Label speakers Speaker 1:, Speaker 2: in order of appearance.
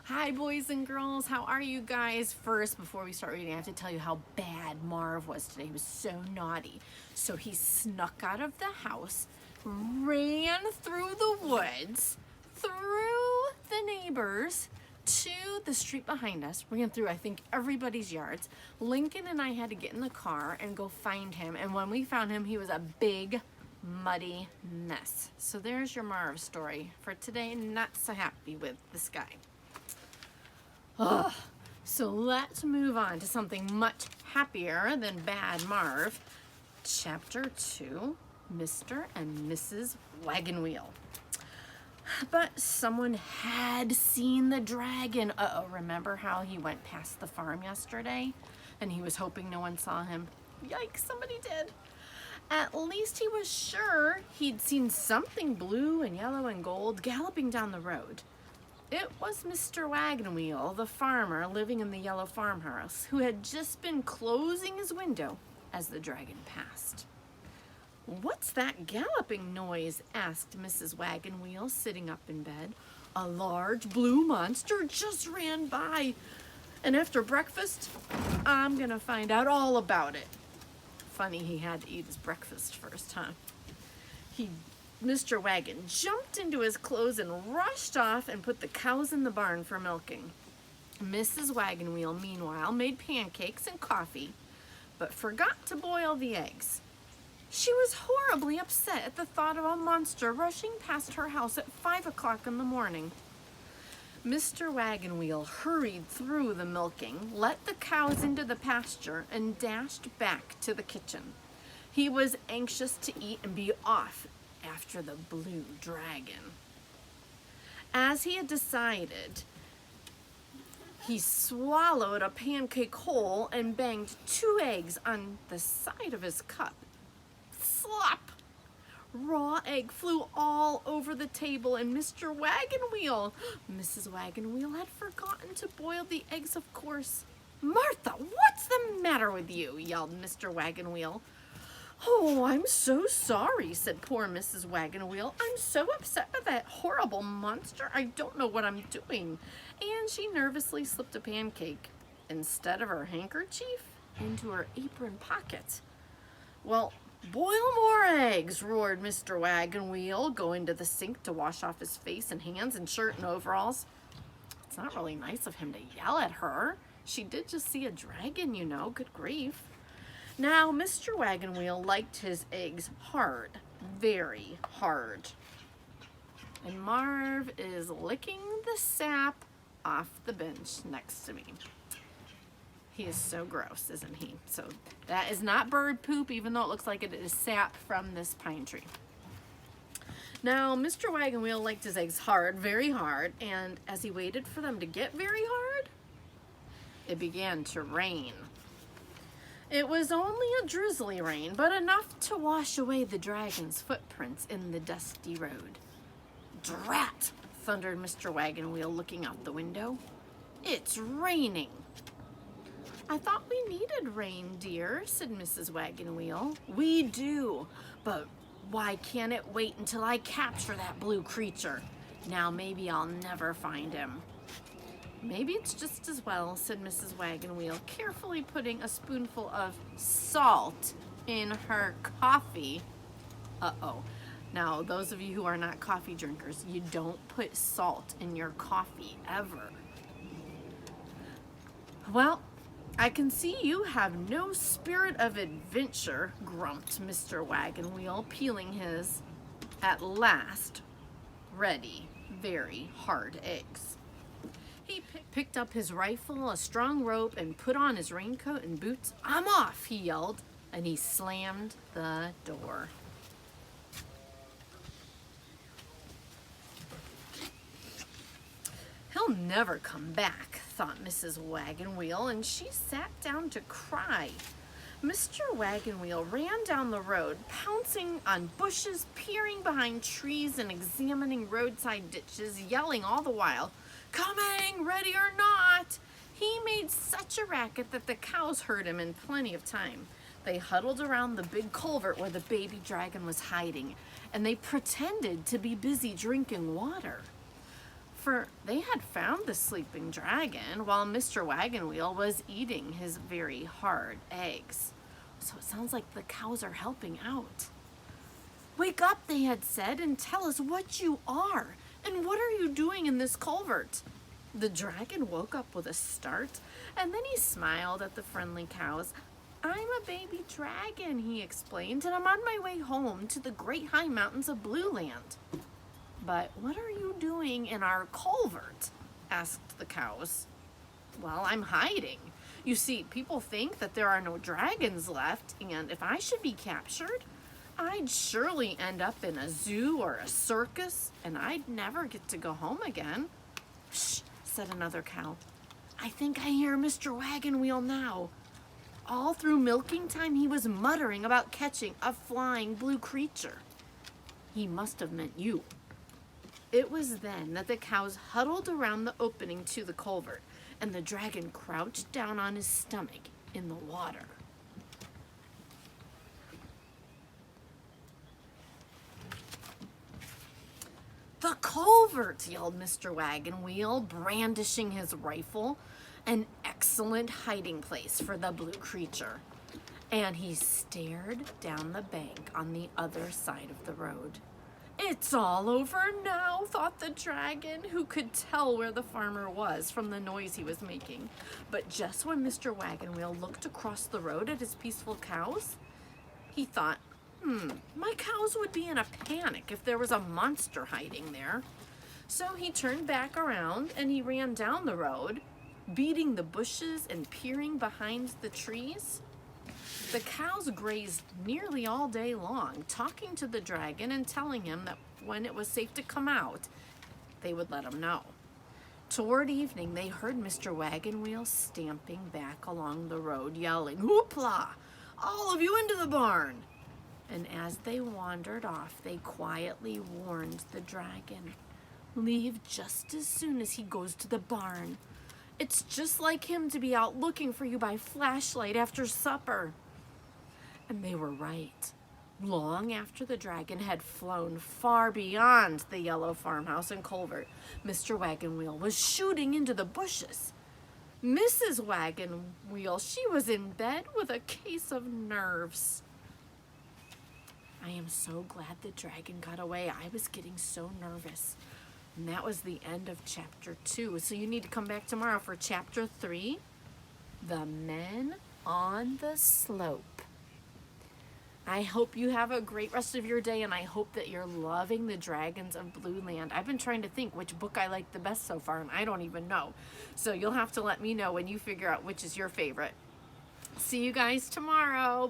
Speaker 1: Hi boys and girls, how are you guys? First, before we start reading, I have to tell you how bad Marv was today. He was so naughty. So he snuck out of the house, ran through the woods, through the neighbors, to the street behind us, ran through, I think, everybody's yards. Lincoln and I had to get in the car and go find him. And when we found him, he was a big, muddy mess. So there's your Marv story for today. Not so happy with this guy. Ugh. So let's move on to something much happier than Bad Marv. Chapter 2, Mr. and Mrs. Wagon Wheel. But someone had seen the dragon. Remember how he went past the farm yesterday? And he was hoping no one saw him. Yikes, somebody did. At least he was sure he'd seen something blue and yellow and gold galloping down the road. It was Mr. Wagon Wheel, the farmer living in the yellow farmhouse, who had just been closing his window as the dragon passed. "What's that galloping noise?" asked Mrs. Wagon Wheel, sitting up in bed. "A large blue monster just ran by, and after breakfast, I'm gonna find out all about it." Funny he had to eat his breakfast first, huh? Mr. Wagon jumped into his clothes and rushed off and put the cows in the barn for milking. Mrs. Wagon Wheel, meanwhile, made pancakes and coffee, but forgot to boil the eggs. She was horribly upset at the thought of a monster rushing past her house at 5 o'clock in the morning. Mr. Wagon Wheel hurried through the milking, let the cows into the pasture, and dashed back to the kitchen. He was anxious to eat and be off after the blue dragon. As he had decided, he swallowed a pancake whole and banged 2 eggs on the side of his cup. Slop! Raw egg flew all over the table and Mr. Wagon Wheel. Mrs. Wagon Wheel had forgotten to boil the eggs, of course. "Martha, what's the matter with you?" yelled Mr. Wagon Wheel. "Oh, I'm so sorry," said poor Mrs. Wagon Wheel. "I'm so upset by that horrible monster. I don't know what I'm doing." And she nervously slipped a pancake, instead of her handkerchief, into her apron pocket. "Well, boil more eggs," roared Mr. Wagon Wheel, going to the sink to wash off his face and hands in shirt and overalls. It's not really nice of him to yell at her. She did just see a dragon, you know. Good grief. Now, Mr. Wagon Wheel liked his eggs hard, very hard. And Marv is licking the sap off the bench next to me. He is so gross, isn't he? So that is not bird poop, even though it looks like it is sap from this pine tree. Now, Mr. Wagon Wheel liked his eggs hard, very hard, and as he waited for them to get very hard, it began to rain. It was only a drizzly rain, but enough to wash away the dragon's footprints in the dusty road. "Drat!" thundered Mr. Wagon Wheel, looking out the window. "It's raining." "I thought we needed rain, dear," said Mrs. Wagon Wheel. "We do, but why can't it wait until I capture that blue creature? Now maybe I'll never find him." "Maybe it's just as well," said Mrs. Wagon Wheel, carefully putting a spoonful of salt in her coffee. Uh-oh. Now, those of you who are not coffee drinkers, you don't put salt in your coffee, ever. "Well, I can see you have no spirit of adventure," grumped Mr. Wagon Wheel, peeling his, at last, ready, very hard eggs. He picked up his rifle, a strong rope, and put on his raincoat and boots. "I'm off," he yelled, and he slammed the door. "He'll never come back," thought Mrs. Wagon Wheel, and she sat down to cry. Mr. Wagon Wheel ran down the road, pouncing on bushes, peering behind trees, and examining roadside ditches, yelling all the while, "Coming, ready or not!" He made such a racket that the cows heard him in plenty of time. They huddled around the big culvert where the baby dragon was hiding, and they pretended to be busy drinking water. For they had found the sleeping dragon while Mr. Wagon Wheel was eating his very hard eggs. So it sounds like the cows are helping out. "Wake up," they had said, "and tell us what you are, and what are you doing in this culvert?" The dragon woke up with a start, and then he smiled at the friendly cows. "I'm a baby dragon," he explained, "and I'm on my way home to the great high mountains of Blue Land." "But what are you doing in our culvert?" asked the cows. "Well, I'm hiding. You see, people think that there are no dragons left, and if I should be captured, I'd surely end up in a zoo or a circus, and I'd never get to go home again." "Shh," said another cow. "I think I hear Mr. Wagon Wheel now." All through milking time, he was muttering about catching a flying blue creature. He must have meant you. It was then that the cows huddled around the opening to the culvert, and the dragon crouched down on his stomach in the water. "The culvert!" yelled Mr. Wagon Wheel, brandishing his rifle. "An excellent hiding place for the blue creature." And he stared down the bank on the other side of the road. "It's all over now," thought the dragon, who could tell where the farmer was from the noise he was making. But just when Mr. Wagon Wheel looked across the road at his peaceful cows, he thought, my cows would be in a panic if there was a monster hiding there. So he turned back around and he ran down the road, beating the bushes and peering behind the trees. The cows grazed nearly all day long, talking to the dragon and telling him that when it was safe to come out, they would let him know. Toward evening, they heard Mr. Wagon Wheel stamping back along the road, yelling, "Hoopla! All of you into the barn!" And as they wandered off, they quietly warned the dragon, "Leave just as soon as he goes to the barn. It's just like him to be out looking for you by flashlight after supper." And they were right. Long after the dragon had flown far beyond the yellow farmhouse and culvert, Mr. Wagon Wheel was shooting into the bushes. Mrs. Wagon Wheel, she was in bed with a case of nerves. I am so glad the dragon got away. I was getting so nervous. And that was the end of chapter 2. So you need to come back tomorrow for chapter 3, The Men on the Slope. I hope you have a great rest of your day, and I hope that you're loving the Dragons of Blue Land. I've been trying to think which book I like the best so far, and I don't even know. So you'll have to let me know when you figure out which is your favorite. See you guys tomorrow.